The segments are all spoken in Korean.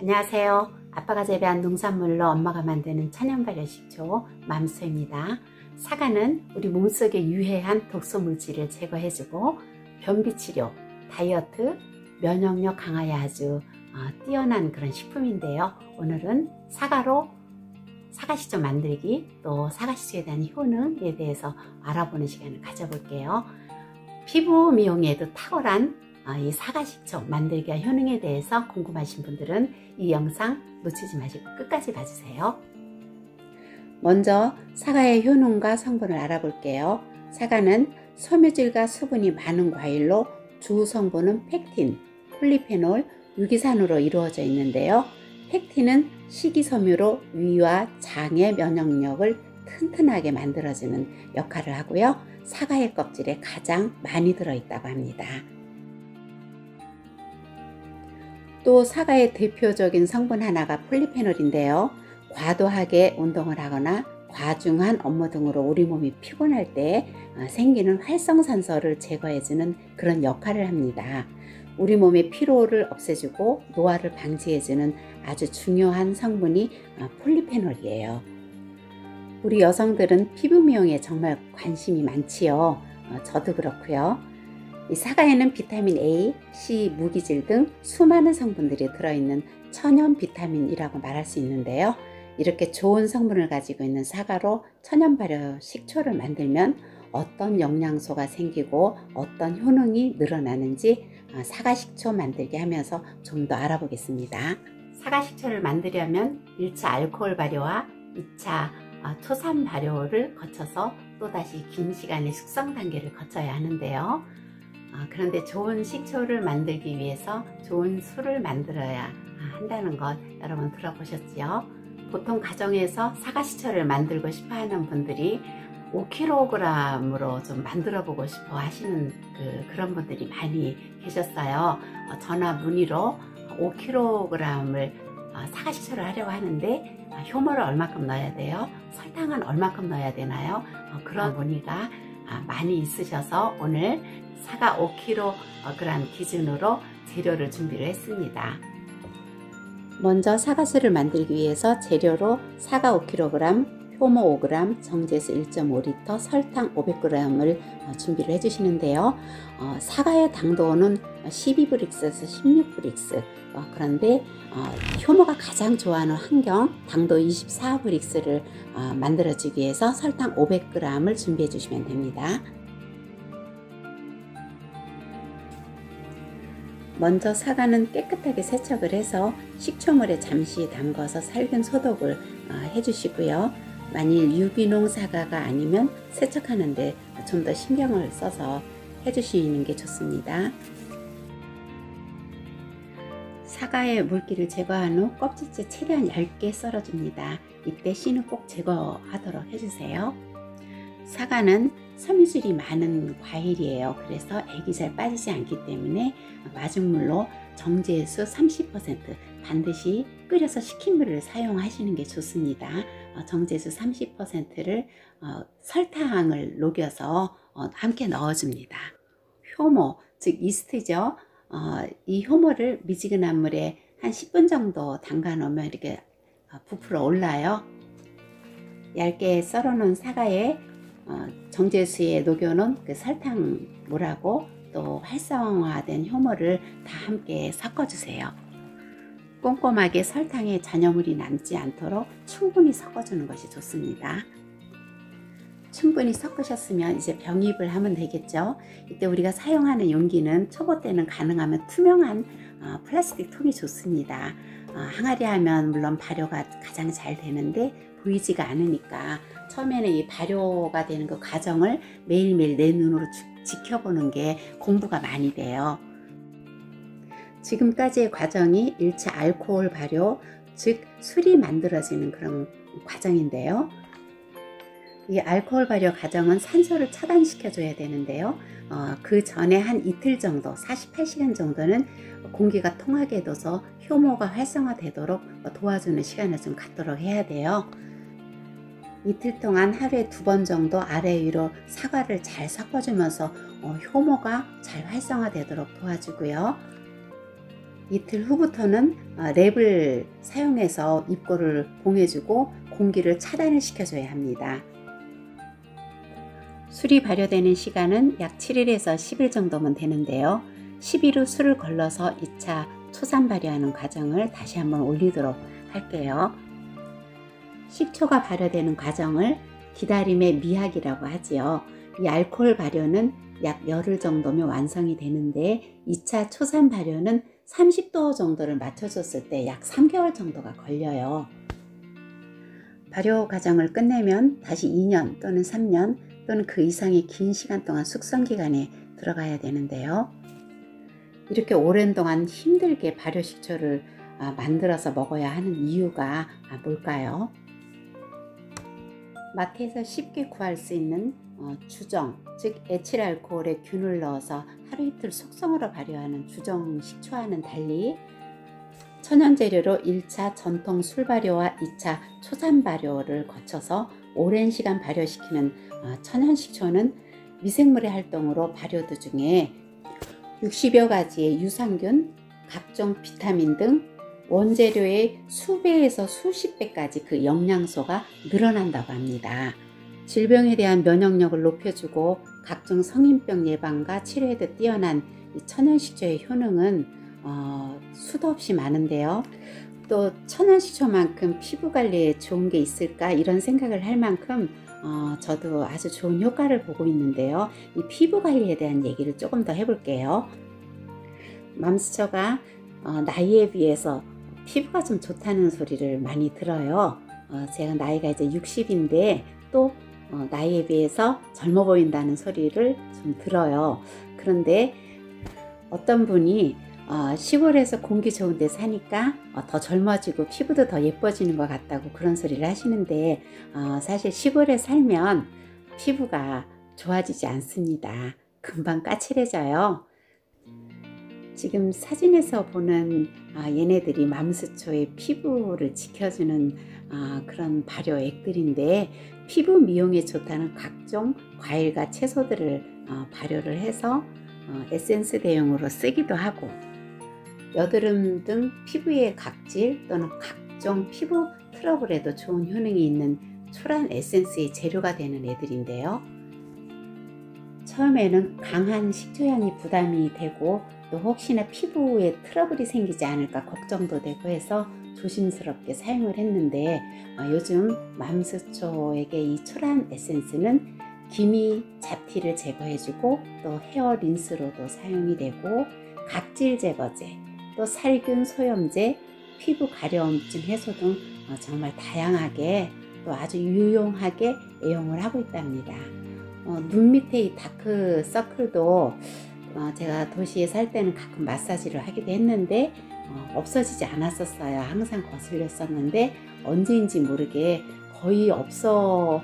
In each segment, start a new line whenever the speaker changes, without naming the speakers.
안녕하세요. 아빠가 재배한 농산물로 엄마가 만드는 천연 발효 식초 맘수입니다. 사과는 우리 몸속에 유해한 독소 물질을 제거해주고 변비 치료, 다이어트, 면역력 강화에 아주 뛰어난 그런 식품인데요. 오늘은 사과로 사과식초 만들기, 또 사과식초에 대한 효능에 대해서 알아보는 시간을 가져볼게요. 피부 미용에도 탁월한 이 사과식초 만들기와 효능에 대해서 궁금하신 분들은 이 영상 놓치지 마시고 끝까지 봐주세요. 먼저 사과의 효능과 성분을 알아볼게요. 사과는 섬유질과 수분이 많은 과일로 주 성분은 펙틴, 폴리페놀, 유기산으로 이루어져 있는데요. 펙틴은 식이섬유로 위와 장의 면역력을 튼튼하게 만들어주는 역할을 하고요. 사과의 껍질에 가장 많이 들어있다고 합니다. 또 사과의 대표적인 성분 하나가 폴리페놀인데요. 과도하게 운동을 하거나 과중한 업무 등으로 우리 몸이 피곤할 때 생기는 활성산소를 제거해주는 그런 역할을 합니다. 우리 몸의 피로를 없애주고 노화를 방지해주는 아주 중요한 성분이 폴리페놀이에요. 우리 여성들은 피부 미용에 정말 관심이 많지요. 저도 그렇고요. 이 사과에는 비타민 A, C, 무기질 등 수많은 성분들이 들어있는 천연 비타민이라고 말할 수 있는데요. 이렇게 좋은 성분을 가지고 있는 사과로 천연 발효 식초를 만들면 어떤 영양소가 생기고 어떤 효능이 늘어나는지 사과 식초 만들기 하면서 좀 더 알아보겠습니다. 사과 식초를 만들려면 1차 알코올 발효와 2차 토산 발효를 거쳐서 또다시 긴 시간의 숙성 단계를 거쳐야 하는데요. 그런데 좋은 식초를 만들기 위해서 좋은 술을 만들어야 한다는 것 여러분 들어보셨지요? 보통 가정에서 사과식초를 만들고 싶어 하는 분들이 5kg으로 좀 만들어 보고 싶어 하시는 그런 분들이 많이 계셨어요. 전화 문의로 5kg을 사과식초를 하려고 하는데 효모를 얼마큼 넣어야 돼요? 설탕은 얼마큼 넣어야 되나요? 그런 문의가 많이 있으셔서 오늘 사과 5kg 기준으로 재료를 준비를 했습니다. 먼저 사과수를 만들기 위해서 재료로 사과 5kg, 효모 5g, 정제수 1.5L, 설탕 500g을 준비를 해주시는데요. 사과의 당도는 12브릭스에서 16브릭스, 그런데 효모가 가장 좋아하는 환경 당도 24브릭스를 만들어주기 위해서 설탕 500g을 준비해 주시면 됩니다. 먼저 사과는 깨끗하게 세척을 해서 식초물에 잠시 담가서 살균 소독을 해주시고요. 만일 유기농 사과가 아니면 세척하는데 좀 더 신경을 써서 해주시는 게 좋습니다. 사과의 물기를 제거한 후 껍질째 최대한 얇게 썰어줍니다. 이때 씨는 꼭 제거하도록 해주세요. 사과는 섬유질이 많은 과일이에요. 그래서 액이 잘 빠지지 않기 때문에 마중물로 정제수 30% 반드시 끓여서 식힌 물을 사용하시는 게 좋습니다. 정제수 30%를 설탕을 녹여서 함께 넣어줍니다. 효모, 즉 이스트죠. 이 효모를 미지근한 물에 한 10분 정도 담가 놓으면 이렇게 부풀어 올라요. 얇게 썰어 놓은 사과에 정제수에 녹여놓은 그 설탕물하고 또 활성화된 효모를 다 함께 섞어주세요. 꼼꼼하게 설탕에 잔여물이 남지 않도록 충분히 섞어주는 것이 좋습니다. 충분히 섞으셨으면 이제 병입을 하면 되겠죠. 이때 우리가 사용하는 용기는 초보 때는 가능하면 투명한 플라스틱 통이 좋습니다. 항아리 하면 물론 발효가 가장 잘 되는데 보이지가 않으니까 처음에는 이 발효가 되는 그 과정을 매일매일 내 눈으로 지켜보는 게 공부가 많이 돼요. 지금까지의 과정이 1차 알코올 발효, 즉 술이 만들어지는 그런 과정인데요. 이 알코올 발효 과정은 산소를 차단시켜 줘야 되는데요. 그 전에 한 이틀 정도, 48시간 정도는 공기가 통하게 둬서 효모가 활성화되도록 도와주는 시간을 좀 갖도록 해야 돼요. 이틀 동안 하루에 2번 정도 아래 위로 사과를 잘 섞어주면서 효모가 잘 활성화되도록 도와주고요. 이틀 후부터는 랩을 사용해서 입구를 봉해주고 공기를 차단을 시켜줘야 합니다. 술이 발효되는 시간은 약 7일에서 10일 정도면 되는데요. 10일 후 술을 걸러서 2차 초산 발효하는 과정을 다시 한번 올리도록 할게요. 식초가 발효되는 과정을 기다림의 미학이라고 하지요. 이 알코올 발효는 약 열흘 정도면 완성이 되는데 2차 초산 발효는 30도 정도를 맞춰줬을 때 약 3개월 정도가 걸려요. 발효 과정을 끝내면 다시 2년 또는 3년 또는 그 이상의 긴 시간 동안 숙성 기간에 들어가야 되는데요. 이렇게 오랜 동안 힘들게 발효식초를 만들어서 먹어야 하는 이유가 뭘까요? 마트에서 쉽게 구할 수 있는 주정, 즉 에틸알코올에 균을 넣어서 하루 이틀 숙성으로 발효하는 주정 식초와는 달리 천연 재료로 1차 전통 술 발효와 2차 초산 발효를 거쳐서 오랜 시간 발효시키는 천연 식초는 미생물의 활동으로 발효 도중에 60여 가지의 유산균, 각종 비타민 등 원재료의 수배에서 수십 배까지 그 영양소가 늘어난다고 합니다. 질병에 대한 면역력을 높여주고 각종 성인병 예방과 치료에도 뛰어난 이 천연식초의 효능은 수도 없이 많은데요. 또 천연식초만큼 피부관리에 좋은 게 있을까 이런 생각을 할 만큼 저도 아주 좋은 효과를 보고 있는데요. 이 피부관리에 대한 얘기를 조금 더 해볼게요. 맘스초가 나이에 비해서 피부가 좀 좋다는 소리를 많이 들어요. 제가 나이가 이제 60인데 또 나이에 비해서 젊어 보인다는 소리를 좀 들어요. 그런데 어떤 분이 시골에서 공기 좋은 데 사니까 더 젊어지고 피부도 더 예뻐지는 것 같다고 그런 소리를 하시는데 사실 시골에 살면 피부가 좋아지지 않습니다. 금방 까칠해져요. 지금 사진에서 보는 얘네들이 맘스초의 피부를 지켜주는 그런 발효액들인데 피부 미용에 좋다는 각종 과일과 채소들을 발효를 해서 에센스 대용으로 쓰기도 하고 여드름 등 피부의 각질 또는 각종 피부 트러블에도 좋은 효능이 있는 초란 에센스의 재료가 되는 애들인데요. 처음에는 강한 식초향이 부담이 되고 또 혹시나 피부에 트러블이 생기지 않을까 걱정도 되고 해서 조심스럽게 사용을 했는데 요즘 맘스초에게 이 초란 에센스는 기미, 잡티를 제거해주고 또 헤어 린스로도 사용이 되고 각질 제거제, 또 살균 소염제, 피부 가려움증 해소 등 정말 다양하게 또 아주 유용하게 애용을 하고 있답니다. 눈 밑에 이 다크 서클도 제가 도시에 살 때는 가끔 마사지를 하기도 했는데 없어지지 않았었어요. 항상 거슬렸었는데 언제인지 모르게 거의 없어진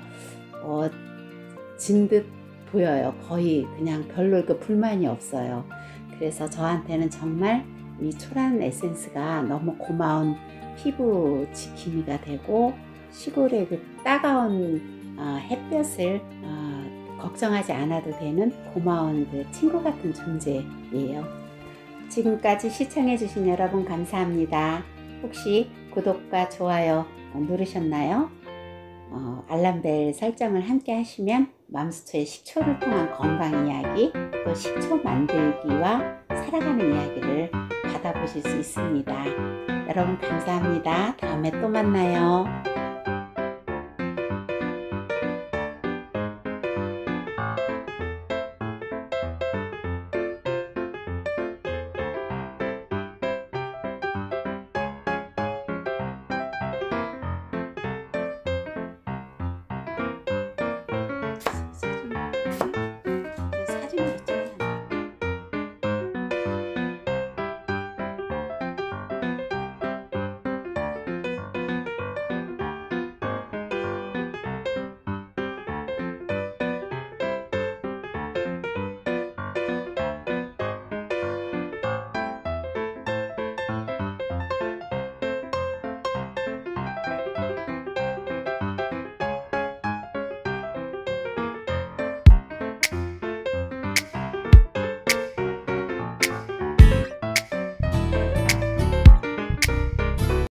듯 보여요. 거의 그냥 별로 그 불만이 없어요. 그래서 저한테는 정말 이 초란 에센스가 너무 고마운 피부 지킴이가 되고 시골의 그 따가운 햇볕을 걱정하지 않아도 되는 고마운 그 친구 같은 존재예요. 지금까지 시청해주신 여러분 감사합니다. 혹시 구독과 좋아요 누르셨나요? 알람벨 설정을 함께 하시면 맘스초의 식초를 통한 건강 이야기, 또 식초 만들기와 살아가는 이야기를 받아보실 수 있습니다. 여러분 감사합니다. 다음에 또 만나요.